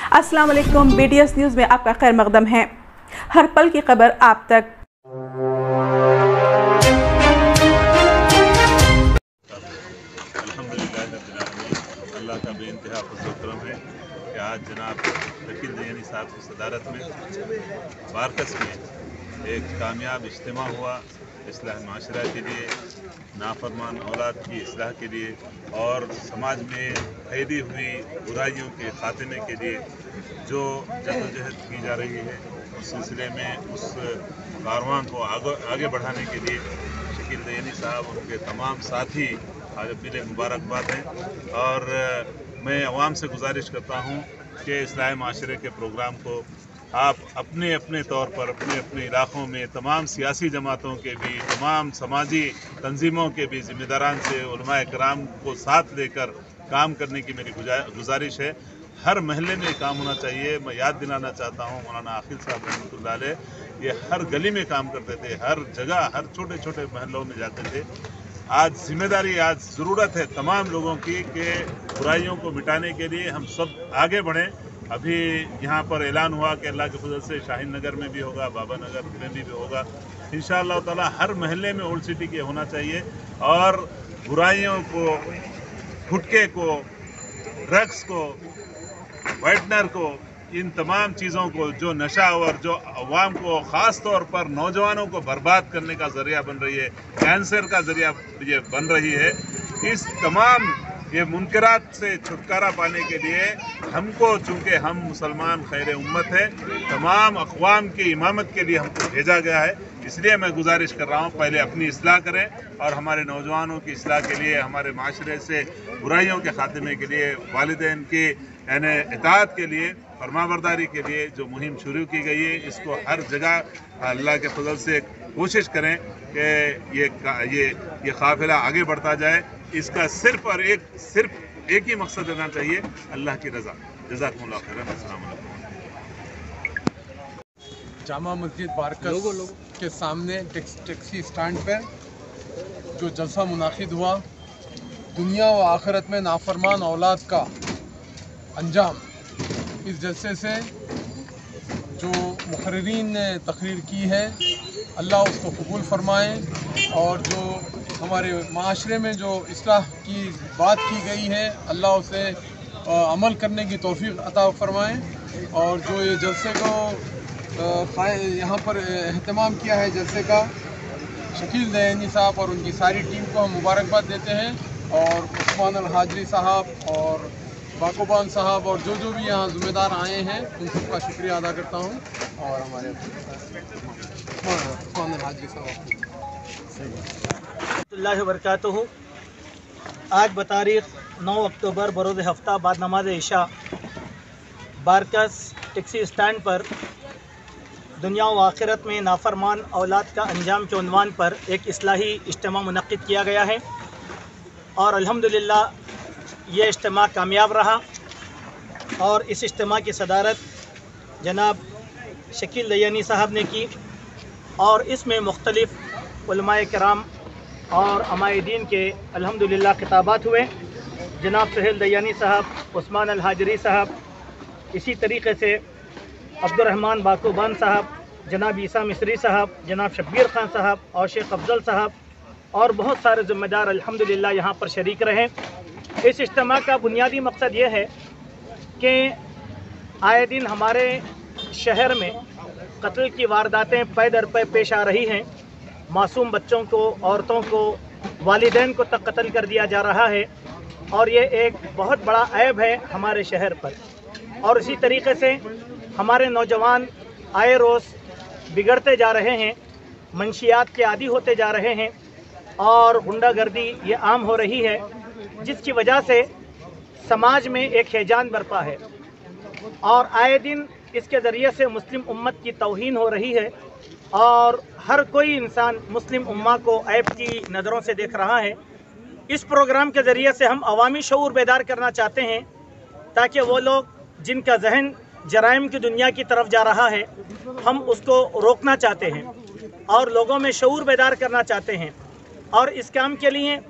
अस्सलाम वालेकुम, BTS news में आपका खैर मकदम है। हर पल की खबर आप तक। अल्लाह का बेइंतहा फज़ल करम है कि आज जनाब शकील दयानी साहब की सदारत में बारकस में एक कामयाब इज्तिमा हुआ इस्लाह माशरा के लिए, नाफरमान औलाद की इस्लाह के लिए और समाज में फैली हुई बुराइयों के खात्मे के लिए जो जद्दोजहद की जा रही है उस सिलसिले में उस कारवां को आगे बढ़ाने के लिए शकील दयानी साहब उनके तमाम साथी आज अपने मुबारकबाद हैं। और मैं अवाम से गुजारिश करता हूँ कि इस्लाह माशरे के प्रोग्राम को आप अपने अपने तौर पर अपने अपने इलाक़ों में तमाम सियासी जमातों के भी, तमाम समाजी तंजीमों के भी ज़िम्मेदारान से उलमाए कराम को साथ लेकर काम करने की मेरी गुजारिश है। हर महल्ले में काम होना चाहिए। मैं याद दिलाना चाहता हूँ मौलाना आखिल साहब रहमतुल्लाह अलैह ये हर गली में काम करते थे, हर जगह हर छोटे छोटे महल्लों में जाते थे। आज जिम्मेदारी, आज ज़रूरत है तमाम लोगों की कि बुराइयों को मिटाने के लिए हम सब आगे बढ़ें। अभी यहाँ पर ऐलान हुआ कि अल्लाह के फजल से शाहीन नगर में भी होगा, बाबा नगर में भी होगा। इंशाअल्लाह ताला हर महल्ले में ओल्ड सिटी के होना चाहिए और बुराइयों को, गुटखे को, ड्रग्स को, वाइटनर को, इन तमाम चीज़ों को जो नशा और जो अवाम को ख़ास तौर पर नौजवानों को बर्बाद करने का ज़रिया बन रही है, कैंसर का ज़रिया ये बन रही है, इस तमाम ये मुनकरात से छुटकारा पाने के लिए हमको, चूँकि हम मुसलमान खैर उम्मत है, तमाम अक़वाम की इमामत के लिए हमको भेजा गया है। इसलिए मैं गुजारिश कर रहा हूँ पहले अपनी इस्लाह करें और हमारे नौजवानों की इस्लाह के लिए, हमारे माशरे से बुराइयों के खात्मे के लिए, वालिदैन की यानी इताअत के लिए, फरमाबरदारी के लिए जो मुहिम शुरू की गई है, इसको हर जगह अल्लाह के फजल से कोशिश करें कि ये काफ़िला आगे बढ़ता जाए। इसका सिर्फ एक ही मकसद रहना चाहिए, अल्लाह की रज़ा। जज़ाकुमुल्लाह खैरन। अस्सलाम वालेकुम। जामा मस्जिद बारकस के सामने टैक्सी स्टैंड पर जो जलसा मुनाकिद हुआ, दुनिया व आखिरत में नाफरमान औलाद का अंजाम, इस जलसे से जो मुकर्रीरीन ने तकरीर की है अल्लाह उसको कबूल फरमाए और जो हमारे माशरे में जो इस्लाह की बात की गई है अल्लाह उसे अमल करने की तौफीक अता फरमाए। और जो ये जलसे को यहाँ पर एहतमाम किया है जलसे का, शकील दयानी साहब और उनकी सारी टीम को हम मुबारकबाद देते हैं और उस्मान अल हाजरी साहब और बाकोबान साहब और जो भी यहाँ ज़िम्मेदार आए हैं उन सबका शुक्रिया अदा करता हूँ। और हमारे उस्मान अल हाजरी साहब वबरकातुहू। आज बतारीख़ 9 अक्टूबर बरोज़ हफ्ता बाद नमाज इशा बारकस टैक्सी स्टैंड पर दुनिया व आखिरत में नाफरमान औलाद का अंजाम के उन्वान पर एक इस्लाही इज्तिमा मुनक्किद किया गया है और अल्हम्दुलिल्लाह ये इज्तिमा कामयाब रहा। और इस इज्तिमा की सदारत जनाब शकील दयानी साहब ने की और इसमें मुख्तलिफ़ उलमाए किराम और अमायदीन के अल्हम्दुलिल्लाह खिताबात हुए। जनाब सुहेल दयानी साहब, उस्मान अल हाजरी साहब, इसी तरीके से अब्दुर्रहमान बाकोबान साहब, जनाब ईसा मिस्री साहब, जनाब शब्बीर खान साहब और शेख अफजल साहब और बहुत सारे ज़िम्मेदार अल्हम्दुलिल्लाह यहाँ पर शरीक रहे। इस इज्तिमा का बुनियादी मकसद ये है कि आए दिन हमारे शहर में कत्ल की वारदातें पै दर पै पेश आ रही हैं। मासूम बच्चों को, औरतों को, वालिदैन को तक कत्ल कर दिया जा रहा है और ये एक बहुत बड़ा ऐब है हमारे शहर पर। और इसी तरीके से हमारे नौजवान आए रोज़ बिगड़ते जा रहे हैं, मंशियात के आदी होते जा रहे हैं और गुंडागर्दी ये आम हो रही है, जिसकी वजह से समाज में एक हैजान बरपा है और आए दिन इसके ज़रिए से मुस्लिम उम्मत की तौहीन हो रही है और हर कोई इंसान मुस्लिम उम्मा को ऐब की नज़रों से देख रहा है। इस प्रोग्राम के ज़रिए से हम अवामी शऊर बेदार करना चाहते हैं ताकि वो लोग जिनका जहन जराइम की दुनिया की तरफ जा रहा है, हम उसको रोकना चाहते हैं और लोगों में शऊर बेदार करना चाहते हैं। और इस काम के लिए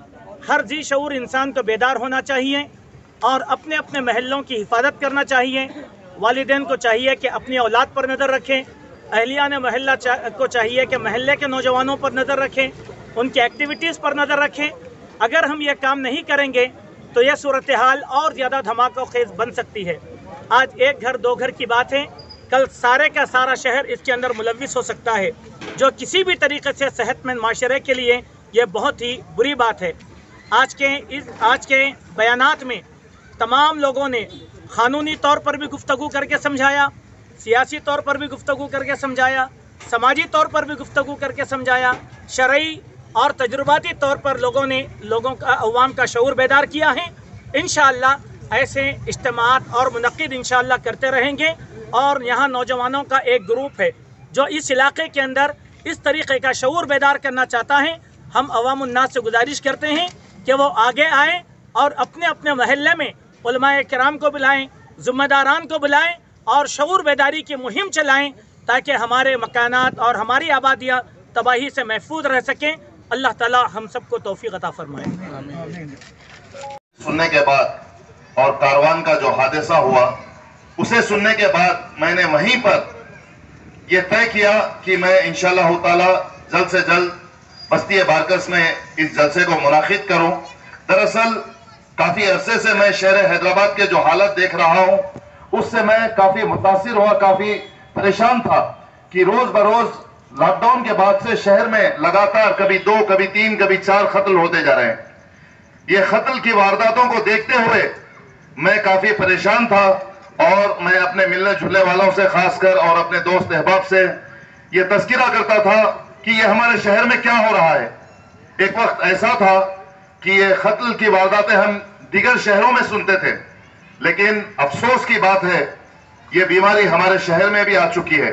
हर जी शऊर इंसान को बेदार होना चाहिए और अपने अपने महल्लों की हिफाजत करना चाहिए। वालिदैन को चाहिए कि अपनी औलाद पर नज़र रखें, अहलियान महल्ला को चाहिए कि महल्ले के नौजवानों पर नज़र रखें, उनकी एक्टिविटीज़ पर नज़र रखें। अगर हम ये काम नहीं करेंगे तो यह सूरत हाल और ज़्यादा धमाका खेज बन सकती है। आज एक घर दो घर की बात है, कल सारे का सारा शहर इसके अंदर मुलविस हो सकता है, जो किसी भी तरीके से सेहतमंद माशरे के लिए ये बहुत ही बुरी बात है। आज के बयानात में तमाम लोगों ने क़ानूनी तौर पर भी गुफ्तगू करके समझाया, सियासी तौर पर भी गुफ्तगू करके समझाया, समाजी तौर पर भी गुफ्तगू करके समझाया, शरई और तजुर्बाती तौर पर लोगों का अवाम का शऊर बेदार किया है। इंशाअल्लाह ऐसे इज्तिमात और मुनक़्क़िद इंशाअल्लाह करते रहेंगे। और यहाँ नौजवानों का एक ग्रुप है जो इस इलाके के अंदर इस तरीक़े का शऊर बेदार करना चाहता है। हम अवामुन्नास से गुजारिश करते हैं कि वो आगे आएँ और अपने अपने महल्ले में उलमाए किराम को बुलाएं, ज़िम्मेदारान को बुलाएं और शऊर बेदारी की मुहिम चलाएं, ताकि हमारे मकानात और हमारी आबादियाँ तबाही से महफूज रह सकें। अल्लाह ताला हम सबको तौफीक अता फरमाए। सुनने के बाद और कारवान का जो हादसा हुआ उसे सुनने के बाद मैंने वहीं पर यह तय किया कि मैं इंशाअल्लाह ताला जल्द से जल्द बस्ती बारकस में इस जलसे को मुनाकिद करूं। दरअसल काफी अरसे से मैं शहर हैदराबाद के जो हालत देख रहा हूं उससे मैं काफी मुतासिर हुआ, काफी परेशान था कि रोज बरोज लॉकडाउन के बाद से शहर में लगातार कभी 2, कभी 3, कभी 4 कत्ल होते जा रहे हैं। ये कत्ल की वारदातों को देखते हुए मैं काफी परेशान था और मैं अपने मिलने जुलने वालों से खासकर और अपने दोस्त अहबाब से ये तस्किरा करता था कि ये हमारे शहर में क्या हो रहा है। एक वक्त ऐसा था कि ये कत्ल की वारदातें हम दीगर शहरों में सुनते थे, लेकिन अफसोस की बात है ये बीमारी हमारे शहर में भी आ चुकी है।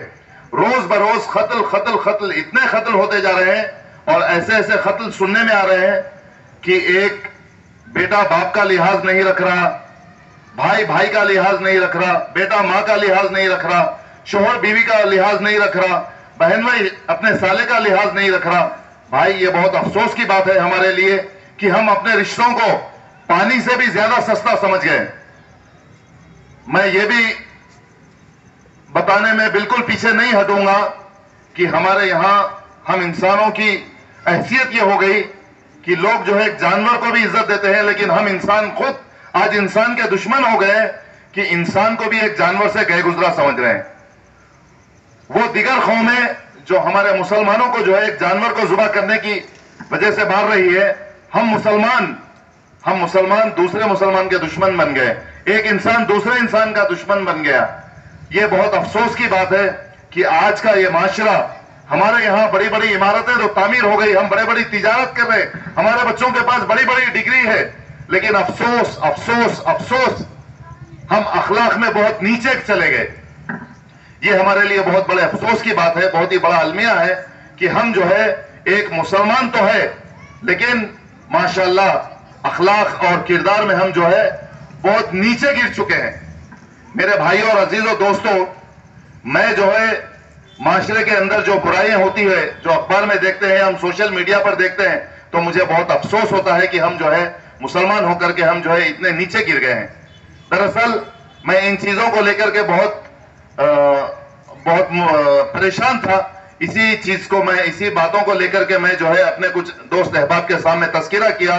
रोज बरोज कत्ल इतने कत्ल होते जा रहे हैं और ऐसे कत्ल सुनने में आ रहे हैं कि एक बेटा बाप का लिहाज नहीं रख रहा, भाई का लिहाज नहीं रख रहा, बेटा माँ का लिहाज नहीं रख रहा, शोहर बीवी का लिहाज नहीं रख रहा, बहन भाई अपने साले का लिहाज नहीं रख रहा। भाई ये बहुत अफसोस की बात है हमारे लिए कि हम अपने रिश्तों को पानी से भी ज्यादा सस्ता समझ गए। मैं ये भी बताने में बिल्कुल पीछे नहीं हटूंगा कि हमारे यहाँ हम इंसानों की हैसियत ये हो गई कि लोग जो है जानवर को भी इज्जत देते हैं, लेकिन हम इंसान खुद आज इंसान के दुश्मन हो गए कि इंसान को भी एक जानवर से गए गुजरा समझ रहे हैं। वो दिगर कौमें जो हमारे मुसलमानों को जो है एक जानवर को जुबा करने की वजह से मार रही है, हम मुसलमान दूसरे मुसलमान के दुश्मन बन गए, एक इंसान दूसरे इंसान का दुश्मन बन गया। ये बहुत अफसोस की बात है कि आज का ये माशरा, हमारे यहाँ बड़ी बड़ी इमारतें तो तामीर हो गई, हम बड़ी बड़ी तिजारत कर रहे, हमारे बच्चों के पास बड़ी बड़ी डिग्री है, लेकिन अफसोस अफसोस अफसोस हम अखलाक में बहुत नीचे चले गए। ये हमारे लिए बहुत बड़े अफसोस की बात है, बहुत ही बड़ा अलमिया है कि हम जो है एक मुसलमान तो है, लेकिन माशाअल्लाह अखलाक और किरदार में हम जो है बहुत नीचे गिर चुके हैं। मेरे भाइयों और अजीजों दोस्तों, मैं जो है माशरे के अंदर जो बुराइयां होती है, जो अखबार में देखते हैं, हम सोशल मीडिया पर देखते हैं, तो मुझे बहुत अफसोस होता है कि हम जो है मुसलमान होकर के हम जो है इतने नीचे गिर गए हैं। दरअसल मैं इन चीजों को लेकर के बहुत परेशान था। इसी बातों को लेकर के मैं जो है अपने कुछ दोस्त अहबाब के सामने तस्किरा किया,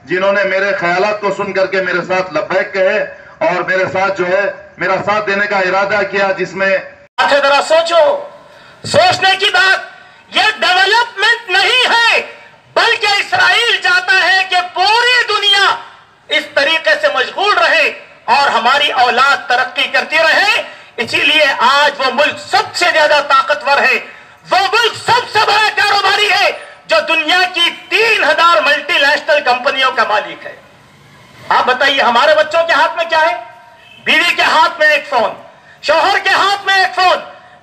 जिन्होंने मेरे ख्यालात को सुन करके मेरे साथ लब्बैक कहे और मेरे साथ जो है मेरा साथ देने का इरादा किया, जिसमें जरा सोचो, सोचने की बात, ये डेवलपमेंट नहीं है, बल्कि इस्राइल चाहता है कि पूरी दुनिया इस तरीके से मशगूल रहे और हमारी औलाद तरक्की करती रहे। इसीलिए आज वो मुल्क सबसे ज्यादा ताकतवर है, वो मुल्क सबसे बड़ा कारोबारी है, जो दुनिया की 3000 मल्टीनेशनल कंपनियों का मालिक है। आप बताइए हमारे बच्चों के हाथ में क्या है? बीवी के हाथ में एक फोन, शौहर के हाथ में एक फोन,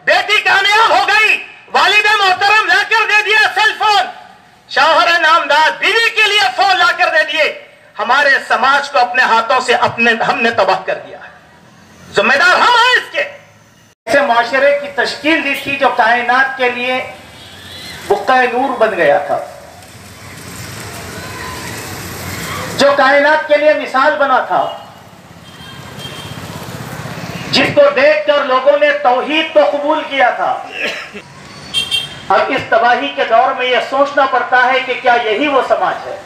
बेटी कामयाब हो गई, वालिदा मोहतरम लाकर दे दिया सेल फोन, शौहर नामदार बीवी के लिए फोन लाकर दे दिए। हमारे समाज को अपने हाथों से हमने तबाह कर दिया है, जिम्मेदार हम हैं इसके। ऐसे माशरे की तश्कील दी थी जो कायनात के लिए बुक्का नूर बन गया था, जो कायनात के लिए मिसाल बना था। جس کو دیکھ کر لوگوں نے توحید کو قبول کیا تھا، اب اس تباہی کے دور میں یہ سوچنا پڑتا ہے کہ کیا یہی وہ سماج ہے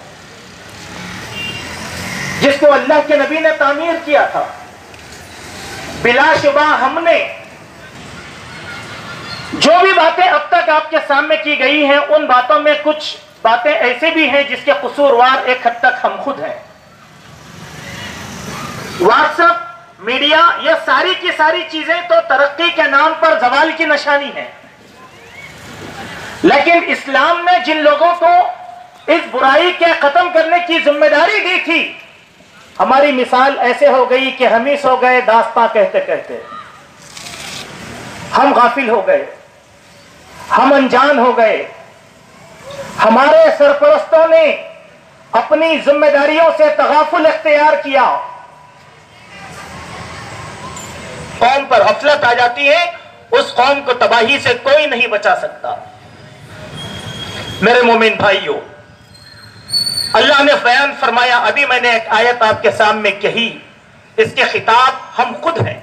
جس کو اللہ کے نبی نے تعمیر کیا تھا؟ بلا شبہ ہم نے جو بھی باتیں اب تک آپ کے سامنے کی گئی ہیں، ان باتوں میں کچھ باتیں ایسے بھی ہیں جس کے قصوروار ایک حد تک ہم خود ہیں۔ واٹس ایپ، میڈیا، یہ ساری کی ساری چیزیں تو ترقی کے نام پر زوال کی نشانی ہیں، لیکن اسلام نے جن لوگوں کو اس برائی کے ختم کرنے کی ذمہ داری دی تھی، ہماری مثال ایسے ہو گئی کہ ہم ہی سو گئے داستاں کہتے کہتے، ہم غافل ہو گئے، ہم انجان ہو گئے۔ ہمارے سرپرستوں نے اپنی ذمہ داریوں سے تغافل اختیار کیا، قوم پر غفلت آ جاتی ہے، اس قوم کو تباہی سے کوئی نہیں بچا سکتا۔ میرے مومن بھائیوں، اللہ نے بیان فرمایا، ابھی میں نے ایک آیت آپ کے سامنے کہی، اس کے خطاب ہم خود ہیں۔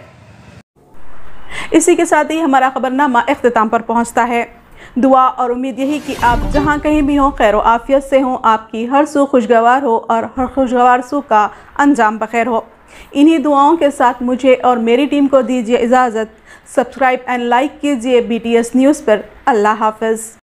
اسی کے ساتھ ہی ہمارا خبرنامہ اختتام پر پہنچتا ہے۔ دعا اور امید یہی کہ آپ جہاں کہیں بھی ہوں خیر و عافیت سے ہوں، آپ کی ہر سو خوشگوار ہو اور ہر خوشگوار سو کا انجام بخیر ہو۔ انہی دعاؤں کے ساتھ مجھے اور میری ٹیم کو دیجیے اجازت۔ سبسکرائب اینڈ لائک کیجیے BTS نیوز پر۔ اللہ حافظ۔